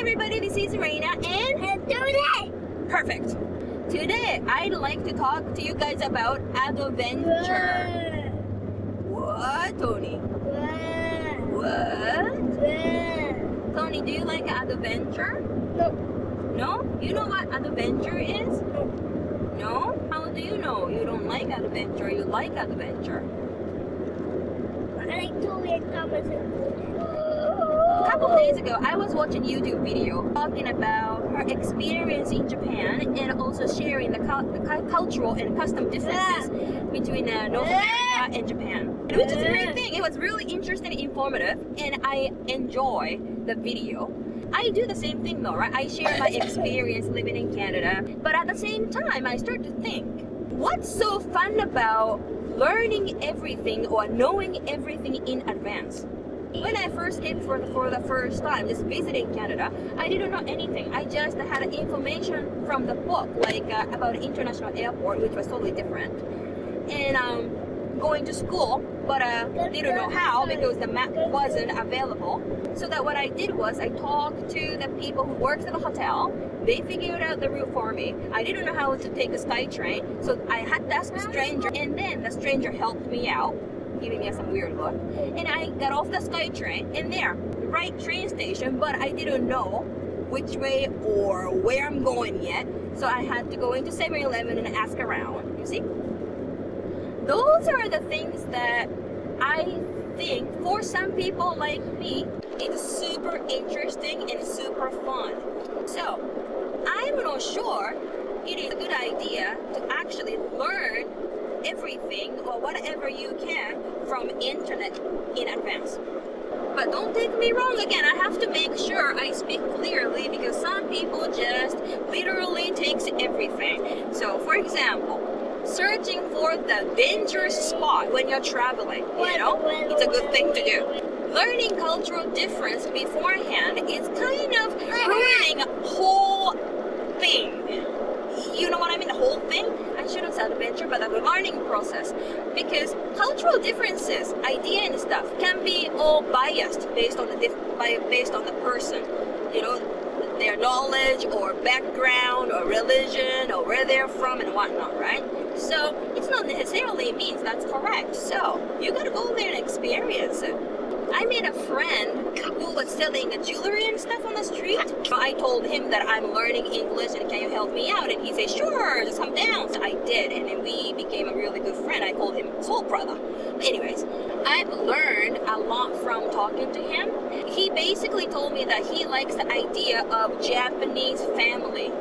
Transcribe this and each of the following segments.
everybody, this is Reina and today. Perfect. Today, I'd like to talk to you guys about adventure. What, Tony? What? Tony, do you like adventure? No. No? You know what adventure is? No? How do you know you don't like adventure? You like adventure. I like to read comments. A couple of days ago, I was watching a YouTube video talking about her experience in Japan and also sharing the cultural and custom differences between North America and Japan. Which is a great thing. It was really interesting and informative, and I enjoy the video. I do the same thing though, right? I share my experience living in Canada, but at the same time, I start to think, what's so fun about learning everything or knowing everything in advance? When I first came for the first time, just visiting Canada, I didn't know anything. I just had information from the book, like about international airport, which was totally different. And going to school, but didn't know how because the map wasn't available. So that what I did was I talked to the people who worked at the hotel. They figured out the route for me. I didn't know how to take a SkyTrain, so I had to ask a stranger, and then the stranger helped me out, giving me some weird look. And I got off the SkyTrain, and there, the right train station, but I didn't know which way or where I'm going yet. So I had to go into 7-Eleven and ask around, you see? Those are the things that I think for some people like me, it's super interesting and super fun. So I'm not sure it is a good idea to actually learn everything or whatever you can from internet in advance. But don't take me wrong, again, I have to make sure I speak clearly because some people just literally takes everything. So for example, searching for the dangerous spot when you're traveling, you know, it's a good thing to do. Learning cultural difference beforehand is kind of ruining a whole thing. You know what I mean? The whole thing? I shouldn't say adventure, but the learning process. Because cultural differences, idea and stuff, can be all biased based on the person. You know, their knowledge or background or religion or where they're from and whatnot, right? So it's not necessarily means that's correct. So you gotta go there and experience it. I made a friend who was selling jewelry and stuff on the street. I told him that I'm learning English and can you help me out? And he said, sure, just come down. So I did, and then we became a really good friend. I called him soul brother. But anyways, I've learned a lot from talking to him. He basically told me that he likes the idea of Japanese family.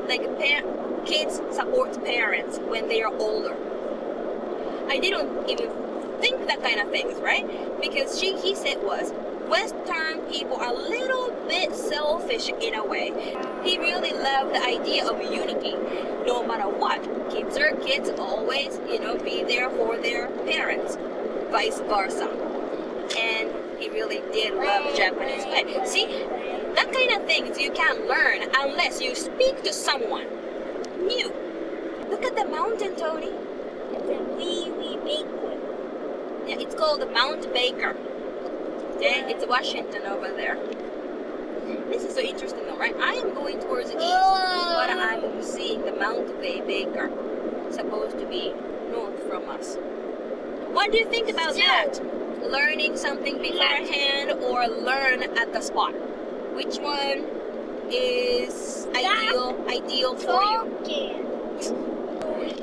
Like kids support parents when they are older. I didn't even think that kind of things, right? Because he said was Western people are a little bit selfish in a way. He really loved the idea of unity, no matter what. Kids are kids, always, you know, be there for their parents, vice versa. And he really did love Japanese way. See, that kind of things you can't learn unless you speak to someone new. Look at the mountain, Tony. It's a really big one. Yeah, it's called Mount Baker. Okay, it's Washington over there. This is so interesting though, right? I am going towards the east, but I'm seeing the Mount Baker. Supposed to be north from us. What do you think about that? Learning something beforehand or learn at the spot? Which one is ideal for you?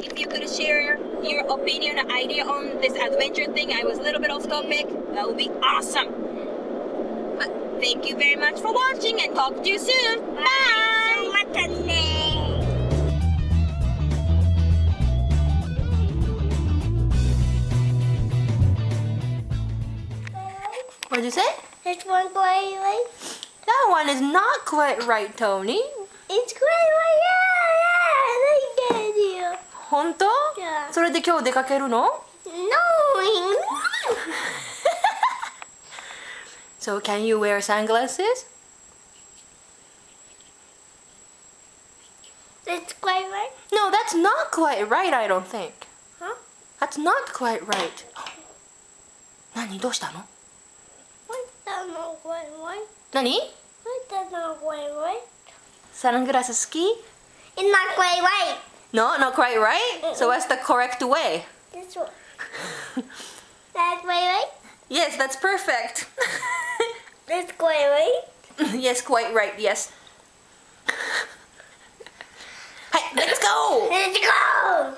If you could share your opinion or idea on this adventure thing, I was a little bit off topic, that would be awesome. But thank you very much for watching and talk to you soon. Bye! What did you say? This one quite right. That one is not quite right, Tony. It's quite right. Yeah, I like that idea. 本当？ Yeah. それで今日出かけるの？ No. So can you wear sunglasses? It's quite right. No, that's not quite right, I don't think. Huh? That's not quite right. 何？どうしたの？What's that not quite right? 何？ That's not quite right. Sunglasses ski? It's not quite right. No, not quite right. So what's the correct way? This one. That's quite right. Yes, that's perfect. That's quite right. Yes, quite right. Yes. Hey, let's go. Let's go.